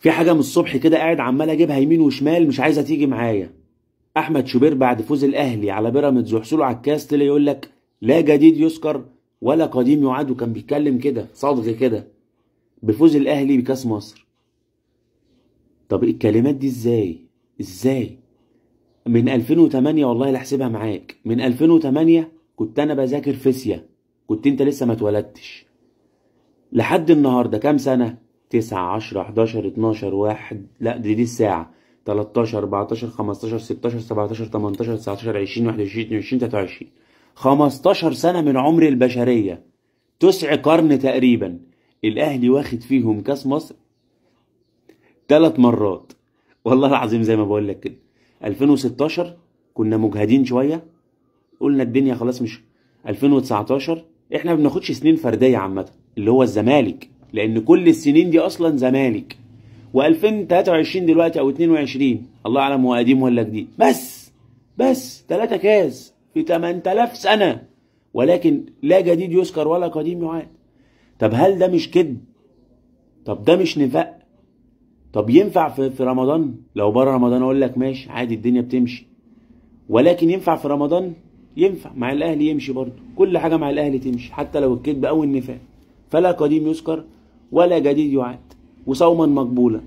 في حاجه من الصبح كده قاعد عمال اجيبها يمين وشمال مش عايزه تيجي معايا. احمد شوبير بعد فوز الاهلي على بيراميدز وحصوله على الكاس طلع يقول لك لا جديد يذكر ولا قديم يعاد، وكان بيتكلم كده صدغ كده بفوز الاهلي بكاس مصر. طب الكلمات دي ازاي من 2008 والله لا احسبها معاك، من 2008 كنت انا بذاكر فيزياء، كنت انت لسه ما اتولدتش، لحد النهارده كام سنه؟ 9 10 11 12 1 لا دي الساعه 13 14 15 16 17 18 19 20 21 22 23 15 سنه من عمر البشريه، تسع قرن تقريبا. الاهلي واخد فيهم كاس مصر 3 مرات والله العظيم زي ما بقول لك كده. 2016 كنا مجهدين شويه، قلنا الدنيا خلاص مش. 2019 احنا ما بناخدش سنين فرديه عامه اللي هو الزمالك، لان كل السنين دي اصلا زمالك. و2023 دلوقتي او 22 الله اعلم هو قديم ولا جديد، بس 3 كاس في 8000 سنه، ولكن لا جديد يذكر ولا قديم يعاد. طب هل ده مش كذب؟ طب ده مش نفاق؟ طب ينفع في رمضان؟ لو بره رمضان اقول لك ماشي عادي الدنيا بتمشي، ولكن ينفع في رمضان؟ ينفع مع الاهلي يمشي برضه، كل حاجه مع الاهلي تمشي حتى لو الكذب او النفاق. فلا قديم يذكر ولا جديد يعاد، وصوما مقبولا.